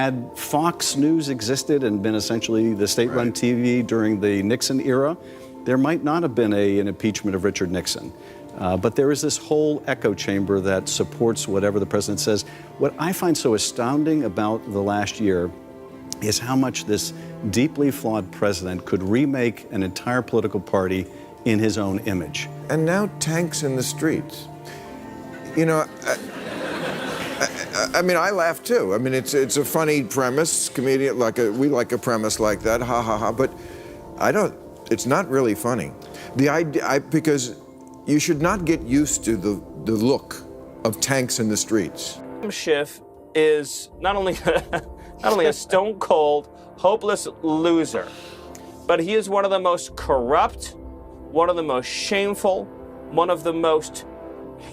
Had Fox News existed and been essentially the state-run TV during the Nixon era, there might not have been an impeachment of Richard Nixon. But there is this whole echo chamber that supports whatever the president says. What I find so astounding about the last year is how much this deeply flawed president could remake an entire political party in his own image. And now tanks in the streets. You know, I mean, I laugh too. I mean, it's a funny premise, comedian, we like a premise like that, ha ha ha. But it's not really funny. The idea, because you should not get used to the look of tanks in the streets. Adam Schiff is not only a stone cold, hopeless loser, but he is one of the most corrupt, one of the most shameful, one of the most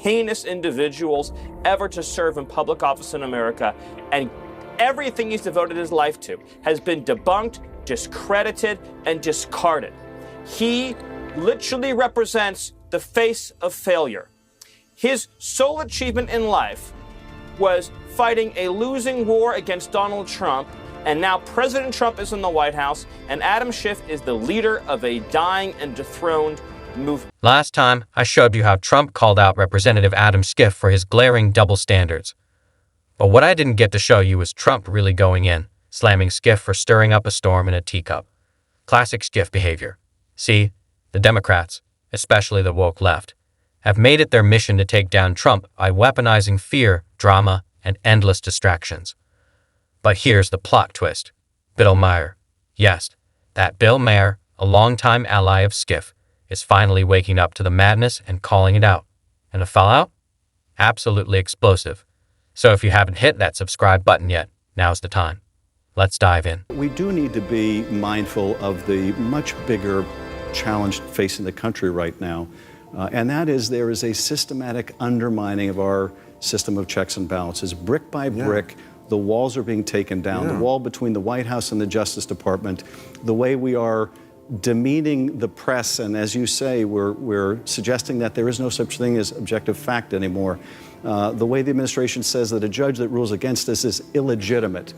heinous individuals ever to serve in public office in America, and everything he's devoted his life to has been debunked, discredited, and discarded. He literally represents the face of failure. His sole achievement in life was fighting a losing war against Donald Trump, and now President Trump is in the White House, and Adam Schiff is the leader of a dying and dethroned movement. Last time, I showed you how Trump called out Representative Adam Schiff for his glaring double standards. But what I didn't get to show you was Trump really going in, slamming Schiff for stirring up a storm in a teacup. Classic Schiff behavior. See, the Democrats, especially the woke left, have made it their mission to take down Trump by weaponizing fear, drama, and endless distractions. But here's the plot twist. Bill Maher. Yes, that Bill Maher, a longtime ally of Schiff, is finally waking up to the madness and calling it out. And the fallout? Absolutely explosive. So if you haven't hit that subscribe button yet, now's the time. Let's dive in. We do need to be mindful of the much bigger challenge facing the country right now, and that is there is a systematic undermining of our system of checks and balances. Brick by brick, the walls are being taken down. The wall between the White House and the Justice Department, the way we are demeaning the press, and as you say, we're suggesting that there is no such thing as objective fact anymore. The way the administration says that a judge that rules against us is illegitimate.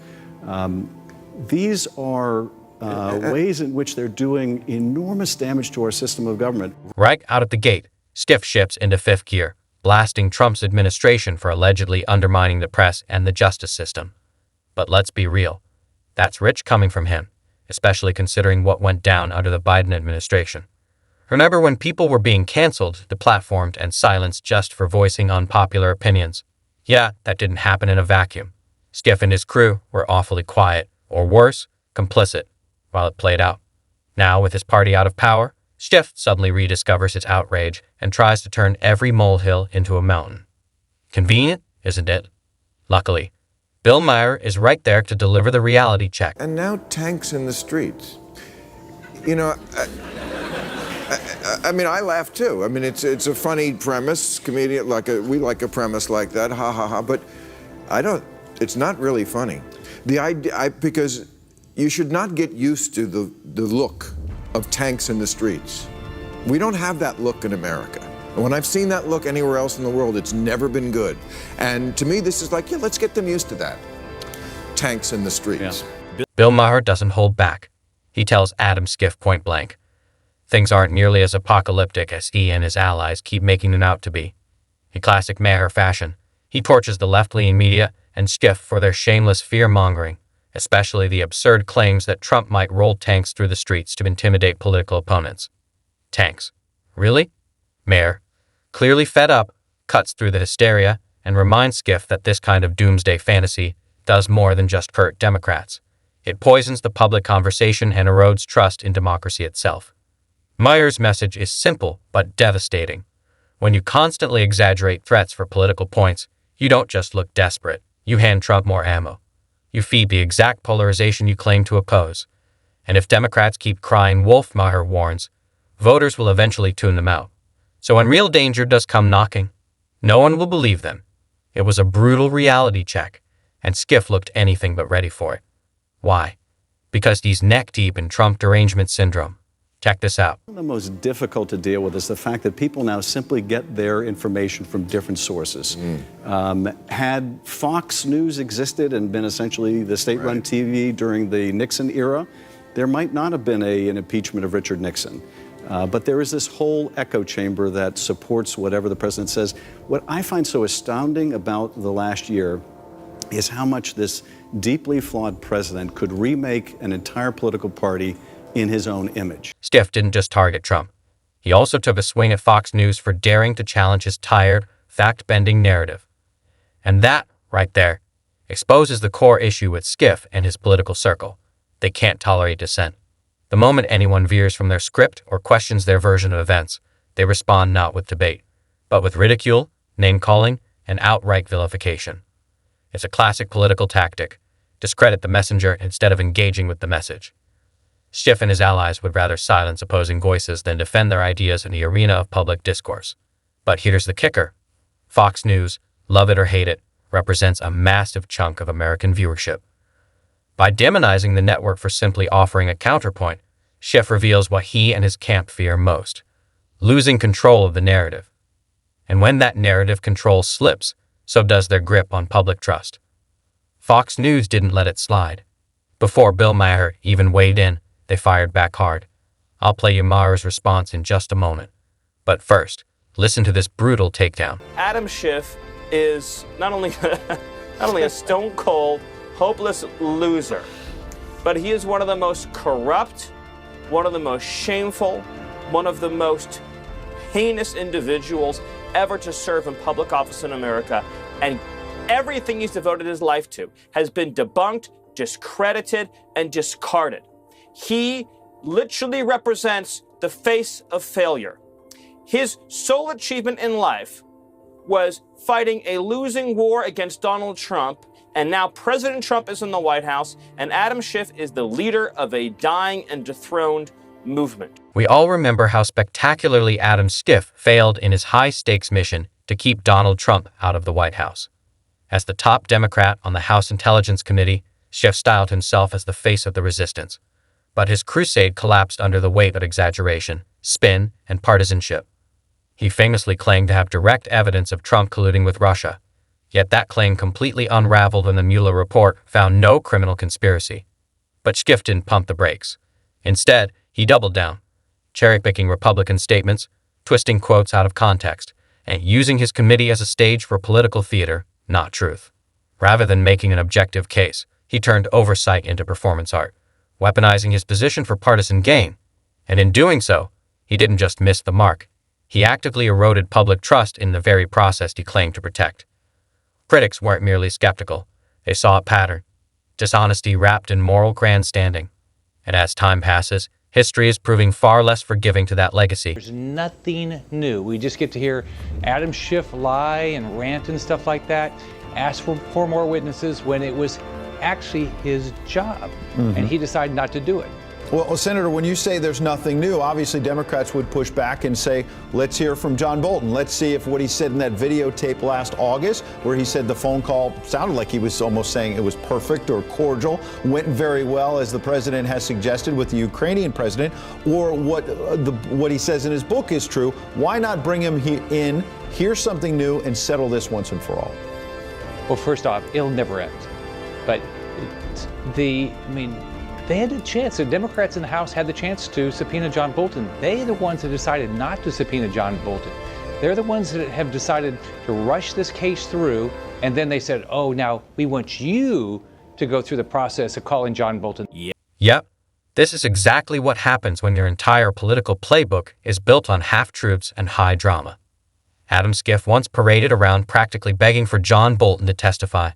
These are ways in which they're doing enormous damage to our system of government. Right out of the gate, Schiff shifts into fifth gear, blasting Trump's administration for allegedly undermining the press and the justice system. But let's be real. That's rich coming from him, especially considering what went down under the Biden administration. Remember when people were being canceled, deplatformed, and silenced just for voicing unpopular opinions? Yeah, that didn't happen in a vacuum. Schiff and his crew were awfully quiet, or worse, complicit, while it played out. Now, with his party out of power, Schiff suddenly rediscovers its outrage and tries to turn every molehill into a mountain. Convenient, isn't it? Luckily, Bill Maher is right there to deliver the reality check. And now tanks in the streets. You know, I mean, I laugh too. I mean, it's a funny premise, comedian, we like a premise like that, ha ha ha. But it's not really funny. The idea, because you should not get used to the look of tanks in the streets. We don't have that look in America. And when I've seen that look anywhere else in the world, it's never been good. And to me, this is like, yeah, let's get them used to that. Tanks in the streets. Yeah. Bill Maher doesn't hold back. He tells Adam Schiff point blank, things aren't nearly as apocalyptic as he and his allies keep making them out to be. In classic Maher fashion, he torches the left-leaning media and Schiff for their shameless fear-mongering, especially the absurd claims that Trump might roll tanks through the streets to intimidate political opponents. Tanks. Really? Maher, clearly fed up, cuts through the hysteria and reminds Schiff that this kind of doomsday fantasy does more than just hurt Democrats. It poisons the public conversation and erodes trust in democracy itself. Maher's message is simple but devastating. When you constantly exaggerate threats for political points, you don't just look desperate. You hand Trump more ammo. You feed the exact polarization you claim to oppose. And if Democrats keep crying wolf, Maher warns, voters will eventually tune them out. So when real danger does come knocking, no one will believe them. It was a brutal reality check, and Schiff looked anything but ready for it. Why? Because he's neck-deep in Trump derangement syndrome. Check this out. One of the most difficult to deal with is the fact that people now simply get their information from different sources. Had Fox News existed and been essentially the state-run TV during the Nixon era, there might not have been an impeachment of Richard Nixon. But there is this whole echo chamber that supports whatever the president says. What I find so astounding about the last year is how much this deeply flawed president could remake an entire political party in his own image. Schiff didn't just target Trump. He also took a swing at Fox News for daring to challenge his tired, fact-bending narrative. And that, right there, exposes the core issue with Schiff and his political circle. They can't tolerate dissent. The moment anyone veers from their script or questions their version of events, they respond not with debate, but with ridicule, name-calling, and outright vilification. It's a classic political tactic. Discredit the messenger instead of engaging with the message. Schiff and his allies would rather silence opposing voices than defend their ideas in the arena of public discourse. But here's the kicker. Fox News, love it or hate it, represents a massive chunk of American viewership. By demonizing the network for simply offering a counterpoint, Schiff reveals what he and his camp fear most: losing control of the narrative. And when that narrative control slips, so does their grip on public trust. Fox News didn't let it slide. Before Bill Maher even weighed in, they fired back hard. I'll play you Maher's response in just a moment. But first, listen to this brutal takedown. Adam Schiff is not only a stone-cold, hopeless loser, but he is one of the most corrupt, one of the most shameful, one of the most heinous individuals ever to serve in public office in America. And everything he's devoted his life to has been debunked, discredited, and discarded. He literally represents the face of failure. His sole achievement in life was fighting a losing war against Donald Trump, and now President Trump is in the White House, and Adam Schiff is the leader of a dying and dethroned movement. We all remember how spectacularly Adam Schiff failed in his high-stakes mission to keep Donald Trump out of the White House. As the top Democrat on the House Intelligence Committee, Schiff styled himself as the face of the resistance. But his crusade collapsed under the weight of exaggeration, spin, and partisanship. He famously claimed to have direct evidence of Trump colluding with Russia, yet that claim completely unraveled when the Mueller report found no criminal conspiracy. But Schiff didn't pump the brakes. Instead, he doubled down, cherry-picking Republican statements, twisting quotes out of context, and using his committee as a stage for political theater, not truth. Rather than making an objective case, he turned oversight into performance art, weaponizing his position for partisan gain. And in doing so, he didn't just miss the mark. He actively eroded public trust in the very process he claimed to protect. Critics weren't merely skeptical. They saw a pattern: dishonesty wrapped in moral grandstanding. And as time passes, history is proving far less forgiving to that legacy. There's nothing new. We just get to hear Adam Schiff lie and rant and stuff like that, ask for more witnesses when it was actually his job, and he decided not to do it. Well, Senator, when you say there's nothing new, obviously Democrats would push back and say, let's hear from John Bolton. Let's see if what he said in that videotape last August, where he said the phone call sounded like he was almost saying it was perfect or cordial, went very well, as the president has suggested with the Ukrainian president, or what he says in his book is true. Why not bring him in, hear something new, and settle this once and for all? Well, first off, it'll never end. But they had a chance. The Democrats in the House had the chance to subpoena John Bolton. They're the ones that decided not to subpoena John Bolton. They're the ones that have decided to rush this case through, and then they said, oh, now we want you to go through the process of calling John Bolton. Yep, this is exactly what happens when your entire political playbook is built on half-truths and high drama. Adam Schiff once paraded around practically begging for John Bolton to testify,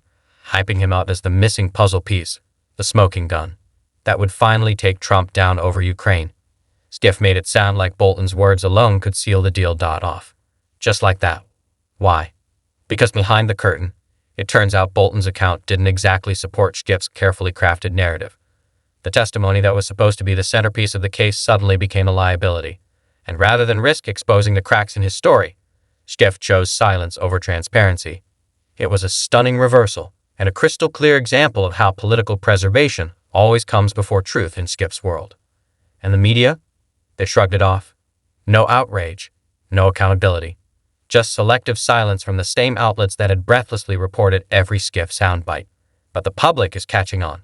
hyping him up as the missing puzzle piece, the smoking gun, that would finally take Trump down over Ukraine. Schiff made it sound like Bolton's words alone could seal the deal off. Just like that. Why? Because behind the curtain, it turns out Bolton's account didn't exactly support Schiff's carefully crafted narrative. The testimony that was supposed to be the centerpiece of the case suddenly became a liability, and rather than risk exposing the cracks in his story, Schiff chose silence over transparency. It was a stunning reversal, and a crystal clear example of how political preservation always comes before truth in Schiff's world. And the media? They shrugged it off. No outrage, no accountability. Just selective silence from the same outlets that had breathlessly reported every Schiff soundbite. But the public is catching on.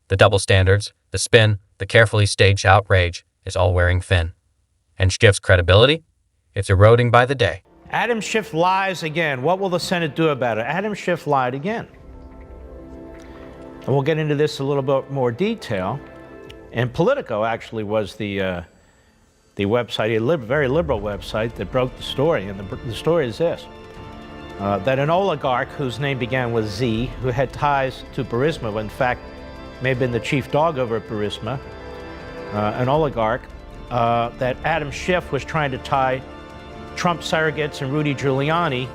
The double standards, the spin, the carefully staged outrage is all wearing thin. And Schiff's credibility? It's eroding by the day. Adam Schiff lies again. What will the Senate do about it? Adam Schiff lied again. And we'll get into this a little bit more detail. And Politico actually was the website, a very liberal website that broke the story. And the story is this, that an oligarch whose name began with Z, who had ties to Burisma, in fact, may have been the chief dog over at Burisma, an oligarch, that Adam Schiff was trying to tie Trump surrogates and Rudy Giuliani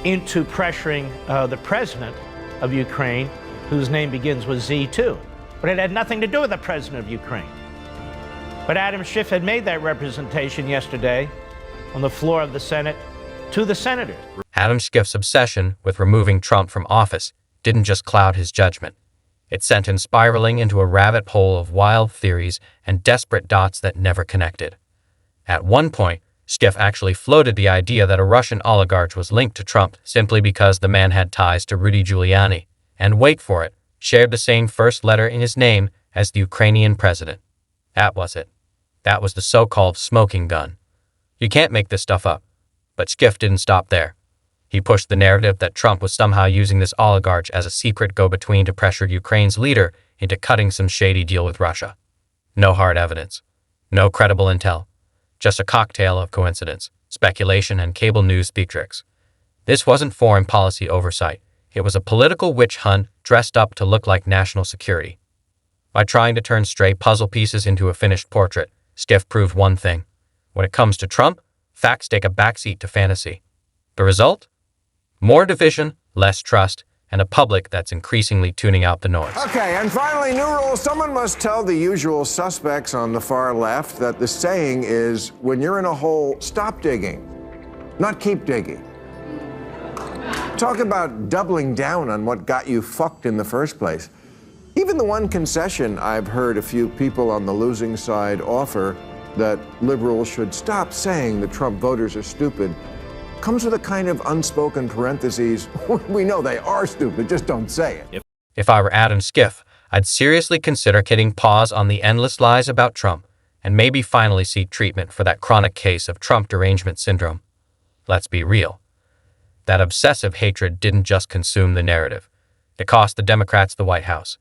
into pressuring the president of Ukraine, whose name begins with Z too. But it had nothing to do with the president of Ukraine. But Adam Schiff had made that representation yesterday on the floor of the Senate to the senators. Adam Schiff's obsession with removing Trump from office didn't just cloud his judgment. It sent him spiraling into a rabbit hole of wild theories and desperate dots that never connected. At one point, Schiff actually floated the idea that a Russian oligarch was linked to Trump simply because the man had ties to Rudy Giuliani, and wait for it, shared the same first letter in his name as the Ukrainian president. That was it. That was the so-called smoking gun. You can't make this stuff up. But Schiff didn't stop there. He pushed the narrative that Trump was somehow using this oligarch as a secret go-between to pressure Ukraine's leader into cutting some shady deal with Russia. No hard evidence. No credible intel. Just a cocktail of coincidence, speculation, and cable news speak tricks. This wasn't foreign policy oversight. It was a political witch hunt dressed up to look like national security. By trying to turn stray puzzle pieces into a finished portrait, Schiff proved one thing. When it comes to Trump, facts take a backseat to fantasy. The result? More division, less trust, and a public that's increasingly tuning out the noise. Okay, and finally, new rule. Someone must tell the usual suspects on the far left that the saying is, when you're in a hole, stop digging, not keep digging. Talk about doubling down on what got you fucked in the first place. Even the one concession I've heard a few people on the losing side offer, that liberals should stop saying the Trump voters are stupid, comes with a kind of unspoken parentheses. We know they are stupid, just don't say it. If I were Adam Schiff, I'd seriously consider hitting pause on the endless lies about Trump and maybe finally seek treatment for that chronic case of Trump derangement syndrome. Let's be real. That obsessive hatred didn't just consume the narrative. It cost the Democrats the White House.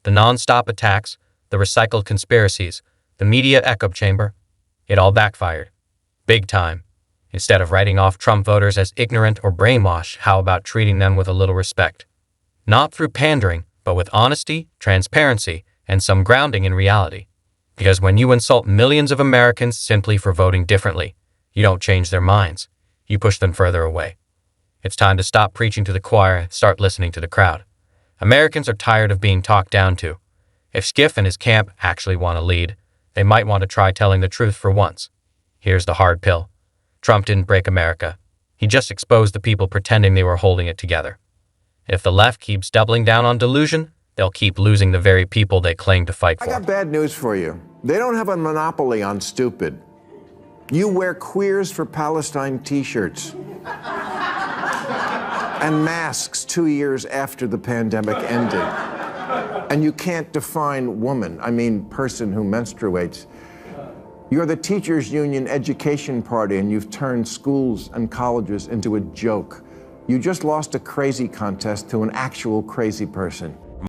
The non-stop attacks, the recycled conspiracies, the media echo chamber, it all backfired. Big time. Instead of writing off Trump voters as ignorant or brainwashed, how about treating them with a little respect? Not through pandering, but with honesty, transparency, and some grounding in reality. Because when you insult millions of Americans simply for voting differently, you don't change their minds. You push them further away. It's time to stop preaching to the choir and start listening to the crowd. Americans are tired of being talked down to. If Schiff and his camp actually want to lead, they might want to try telling the truth for once. Here's the hard pill. Trump didn't break America. He just exposed the people pretending they were holding it together. If the left keeps doubling down on delusion, they'll keep losing the very people they claim to fight for. I got bad news for you. They don't have a monopoly on stupid. You wear Queers for Palestine t-shirts and masks 2 years after the pandemic ended. And you can't define woman, I mean person who menstruates. You're the teachers' union education party, and you've turned schools and colleges into a joke. You just lost a crazy contest to an actual crazy person.